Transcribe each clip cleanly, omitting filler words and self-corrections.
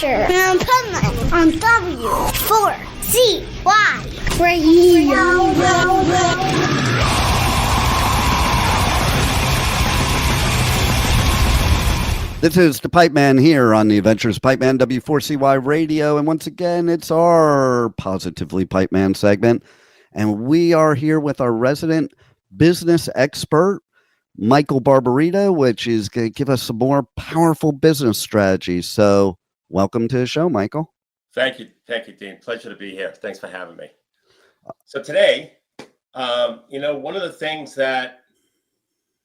Adventures of Pipeman on W4CY Radio. This is the Pipeman here on the Adventures of Pipeman, W4CY Radio. And once again, it's our Positively Pipeman segment. And we are here with our resident business expert, Michael Barbarita, which is going to give us some more powerful business strategies. So welcome to the show, Michael. Thank you, Dean. Pleasure to be here. Thanks for having me. So today, one of the things that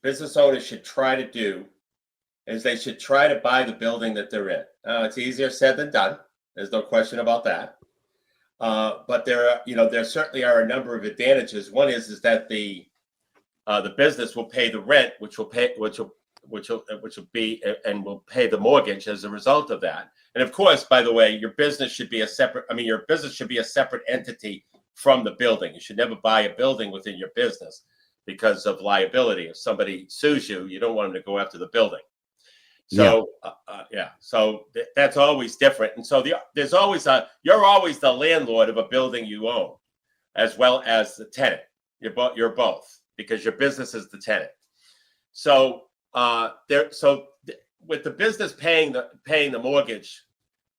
business owners should try to do is they should try to buy the building that they're in. It's easier said than done. There's no question about that. But there certainly are a number of advantages. One is that the business will pay the rent, which will pay the mortgage as a result of that. And of course, by the way, your business should be a separate entity from the building. You should never buy a building within your business because of liability. If somebody sues you, you don't want them to go after the building. So that's always different. And so you're always the landlord of a building you own, as well as the tenant. You're both, because your business is the tenant. So with the business paying the mortgage,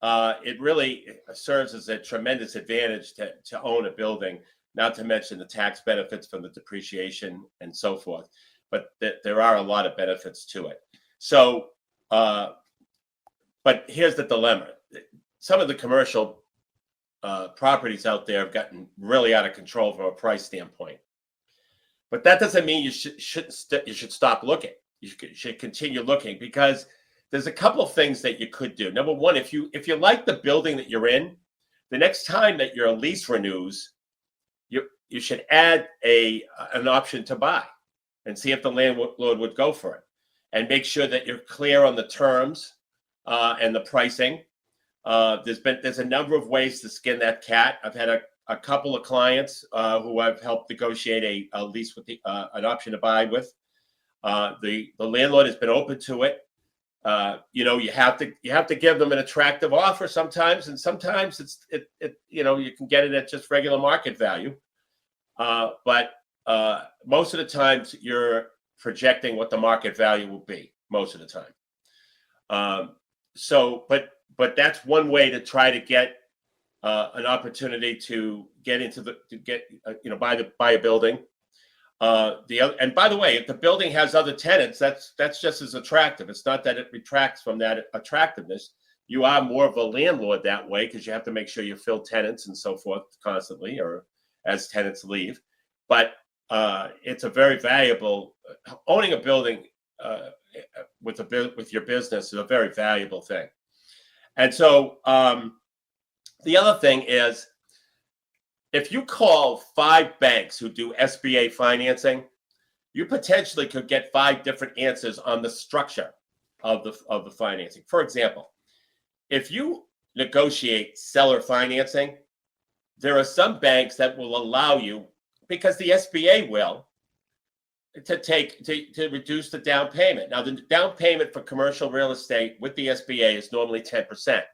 it really serves as a tremendous advantage to own a building. Not to mention the tax benefits from the depreciation and so forth. But there are a lot of benefits to it. So. But here's the dilemma. Some of the commercial properties out there have gotten really out of control from a price standpoint. But that doesn't mean you should stop looking. You should continue looking, because there's a couple of things that you could do. Number one, if you like the building that you're in, the next time that your lease renews, you should add an option to buy and see if the landlord would go for it. And make sure that you're clear on the terms and the pricing. There's a number of ways to skin that cat. I've had a couple of clients who I've helped negotiate a lease with an option to buy with. The landlord has been open to it. You have to give them an attractive offer sometimes, and sometimes you can get it at just regular market value. But most of the times you're projecting what the market value will be most of the time. But that's one way to try to get an opportunity to buy a building. And by the way, if the building has other tenants, that's just as attractive. It's not that it retracts from that attractiveness. You are more of a landlord that way, because you have to make sure you fill tenants and so forth constantly, or as tenants leave. But it's a very valuable, owning a building with your business is a very valuable thing. And so the other thing is, if you call 5 banks who do SBA financing, you potentially could get 5 different answers on the structure of the financing. For example, if you negotiate seller financing, there are some banks that will allow you, because the SBA will, to reduce the down payment. Now, the down payment for commercial real estate with the SBA is normally 10%.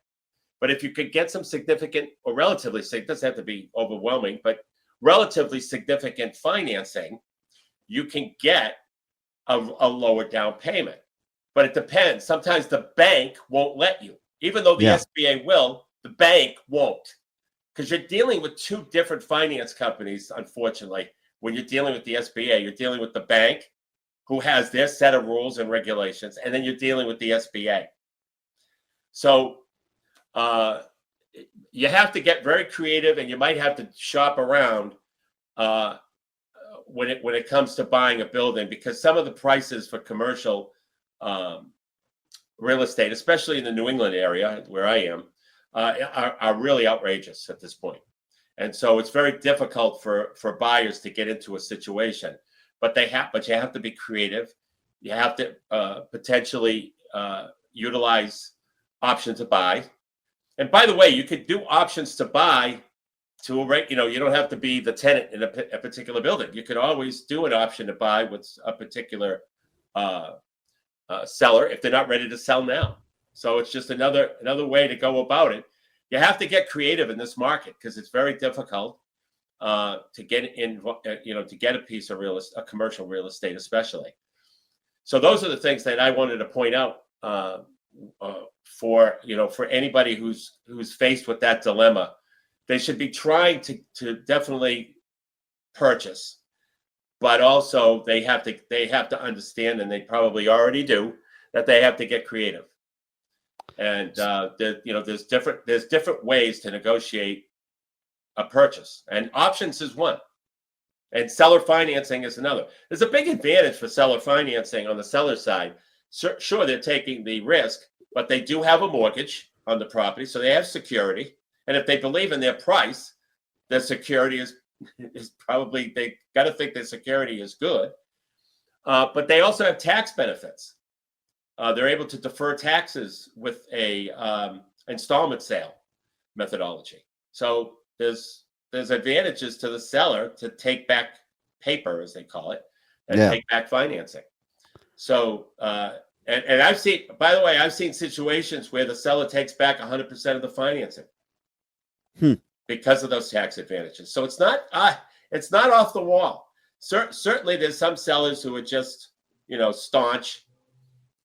But if you could get some significant, or relatively, it doesn't have to be overwhelming, but relatively significant financing, you can get a lower down payment. But it depends. Sometimes the bank won't let you. Even though the SBA will, the bank won't. Because you're dealing with 2 different finance companies, unfortunately. When you're dealing with the SBA, you're dealing with the bank, who has their set of rules and regulations, and then you're dealing with the SBA. So you have to get very creative, and you might have to shop around when it comes to buying a building, because some of the prices for commercial real estate, especially in the New England area where I am, are really outrageous at this point. And so it's very difficult for buyers to get into a situation, but you have to be creative. You have to potentially utilize option to buy. And by the way, you could do options to buy to a rate. You don't have to be the tenant in a particular building. You could always do an option to buy with a particular seller if they're not ready to sell now. So it's just another way to go about it. You have to get creative in this market because it's very difficult to get in, to get a piece of commercial real estate, especially. So those are the things that I wanted to point out for anybody who's faced with that dilemma. They should be trying to definitely purchase, but also they have to understand, and they probably already do, that they have to get creative. And there's different ways to negotiate a purchase, and options is one, and seller financing is another. There's a big advantage for seller financing on the seller side. Sure, they're taking the risk, but they do have a mortgage on the property, so they have security. And if they believe in their price, their security is probably, they got to think their security is good. But they also have tax benefits. They're able to defer taxes with a installment sale methodology. So there's advantages to the seller to take back paper, as they call it, and take back financing. So and I've seen, by the way, I've seen situations where the seller takes back 100% of the financing because of those tax advantages. So it's not off the wall. Certainly, there's some sellers who are just staunch.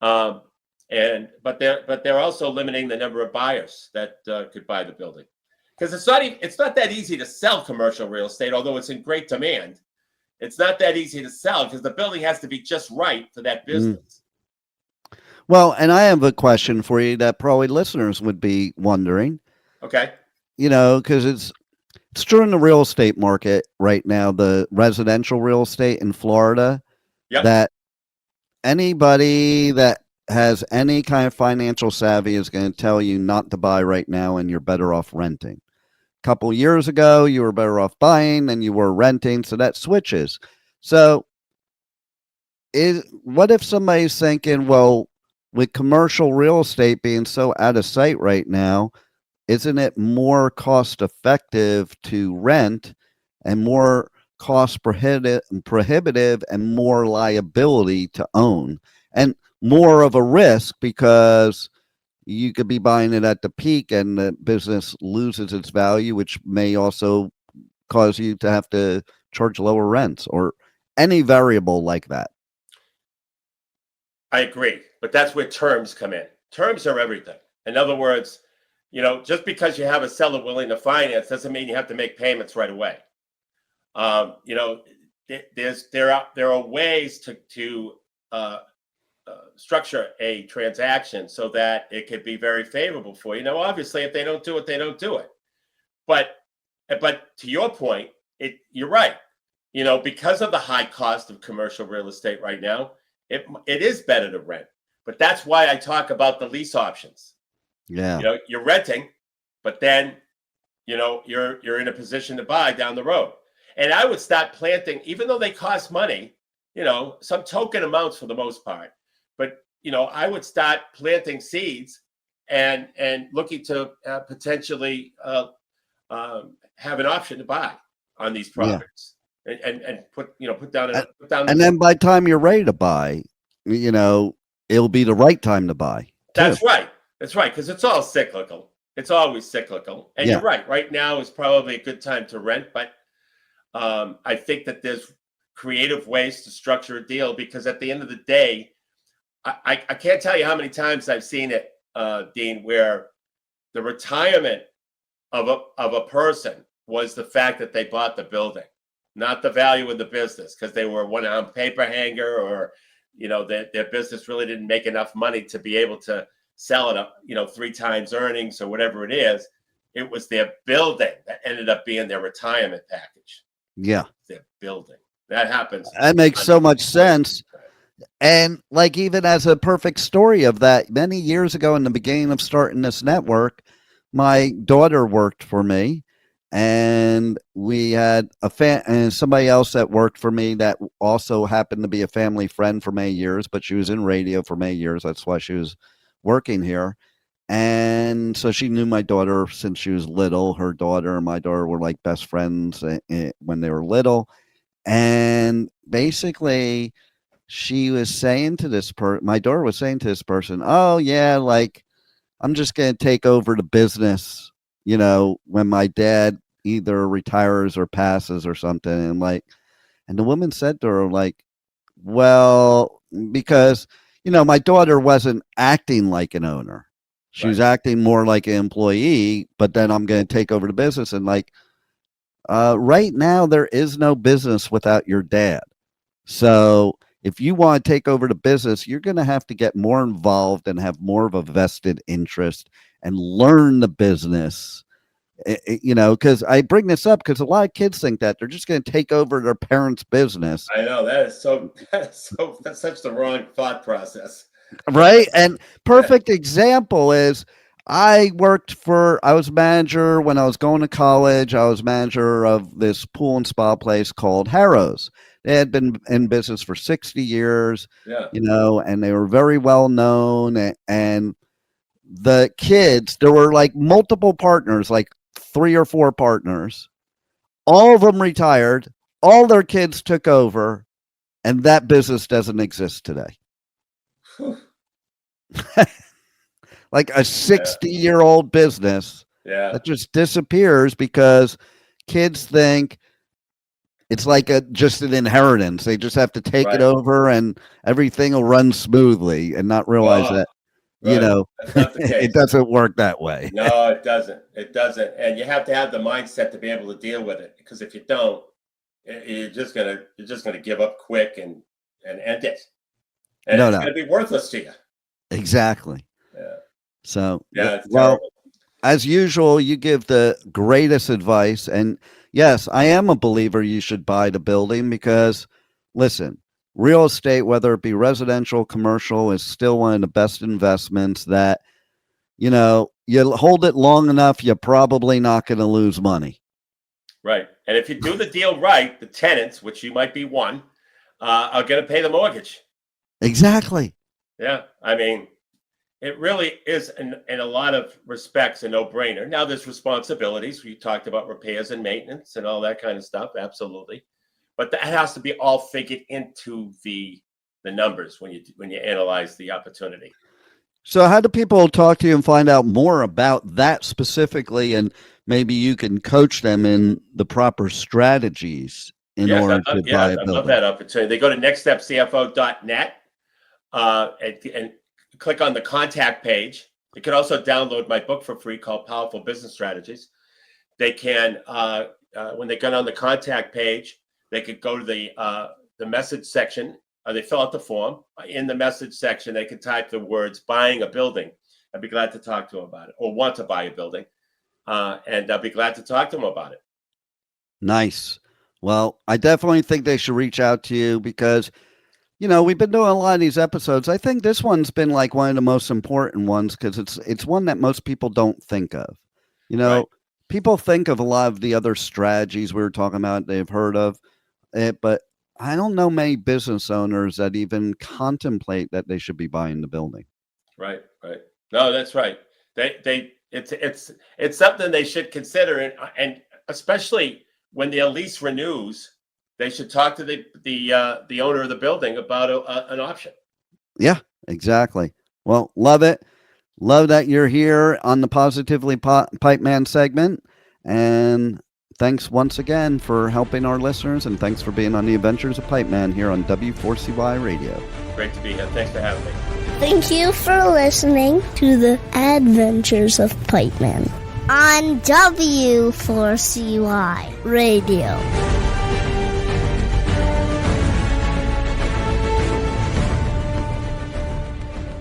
But they're also limiting the number of buyers that could buy the building, because it's not that easy to sell commercial real estate, although it's in great demand. It's not that easy to sell because the building has to be just right for that business. Well, and I have a question for you that probably listeners would be wondering. Okay. Because it's true in the real estate market right now, the residential real estate in Florida, that anybody that has any kind of financial savvy is going to tell you not to buy right now, and you're better off renting. A couple years ago, you were better off buying than you were renting, so that switches. So what if somebody's thinking, well, with commercial real estate being so out of sight right now, isn't it more cost effective to rent and more cost prohibitive and more liability to own, and more of a risk because you could be buying it at the peak and the business loses its value, which may also cause you to have to charge lower rents or any variable like that? I agree, but that's where terms come in. Terms are everything. In other words, just because you have a seller willing to finance doesn't mean you have to make payments right away. There are ways to structure a transaction so that it could be very favorable for you. Now, obviously, if they don't do it, they don't do it. But to your point, you're right. Because of the high cost of commercial real estate right now, it is better to rent. But that's why I talk about the lease options. Yeah. You're renting, but then, you're in a position to buy down the road. And I would start planting, even though they cost money, some token amounts for the most part. But, I would start planting seeds and looking to potentially have an option to buy on these properties and put down. And then by the time you're ready to buy, it'll be the right time to buy. That's right. That's right. Because it's all cyclical. It's always cyclical. And you're right. Right now is probably a good time to rent. But I think that there's creative ways to structure a deal, because at the end of the day, I can't tell you how many times I've seen it, Dean, where the retirement of a person was the fact that they bought the building, not the value of the business, because they were one on paper hanger, or their business really didn't make enough money to be able to sell it 3 times earnings or whatever it is. It was their building that ended up being their retirement package. Yeah. Their building. That happens. That makes so much sense. And like, even as a perfect story of that, many years ago in the beginning of starting this network, my daughter worked for me, and we had and somebody else that worked for me that also happened to be a family friend for many years, but she was in radio for many years. That's why she was working here. And so she knew my daughter since she was little. Her daughter and my daughter were like best friends when they were little. And basically, she was saying to this my daughter was saying to this person, oh yeah, like I'm just going to take over the business, when my dad either retires or passes or something. And the woman said to her, like, well, because, my daughter wasn't acting like an owner. She was acting more like an employee, but then I'm going to take over the business. And right now there is no business without your dad. So if you want to take over the business, you're going to have to get more involved and have more of a vested interest and learn the business. Because I bring this up because a lot of kids think that they're just going to take over their parents' business. I know that's such the wrong thought process. Right. And perfect example is I was manager when I was going to college. I was manager of this pool and spa place called Harrow's. They had been in business for 60 years, and they were very well known. And the kids, there were like multiple partners, like 3 or 4 partners. All of them retired. All their kids took over, and that business doesn't exist today. Like a 60-year-old business that just disappears because kids think it's like just an inheritance. They just have to take it over and everything will run smoothly and not realize that, That's not the case. it doesn't work that way. No, it doesn't. It doesn't. And you have to have the mindset to be able to deal with it. Because if you don't, you're just gonna give up quick and end it. And it's gonna be worthless to you. Exactly. Yeah. So well, as usual, you give the greatest advice. And yes, I am a believer you should buy the building because, listen, real estate, whether it be residential, commercial, is still one of the best investments that, you hold it long enough, you're probably not going to lose money. Right. And if you do the deal right, the tenants, which you might be one, are going to pay the mortgage. Exactly. Yeah. I mean, it really is, in a lot of respects, a no-brainer. Now, there's responsibilities. We talked about repairs and maintenance and all that kind of stuff. Absolutely. But that has to be all figured into the numbers when you analyze the opportunity. So how do people talk to you and find out more about that specifically? And maybe you can coach them in the proper strategies in order to buy a building. I love that opportunity. They go to nextstepcfo.net and click on the contact page. They can also download my book for free called Powerful Business Strategies. They can, when they get on the contact page, they could go to the message section. They fill out the form. In the message section, they can type the words "buying a building." I'd be glad to talk to them about it, or want to buy a building, and I'll be glad to talk to them about it. Nice. Well, I definitely think they should reach out to you because, we've been doing a lot of these episodes. I think this one's been like one of the most important ones because it's one that most people don't think of. People think of a lot of the other strategies we were talking about, they've heard of it, but I don't know many business owners that even contemplate that they should be buying the building. Right. No, that's right. It's something they should consider, and especially when their lease renews, they should talk to the owner of the building about an option. Yeah, exactly. Well, love it. Love that you're here on the Positively Pipeman segment. And thanks once again for helping our listeners. And thanks for being on the Adventures of Pipeman here on W4CY Radio. Great to be here. Thanks for having me. Thank you for listening to the Adventures of Pipeman on W4CY Radio.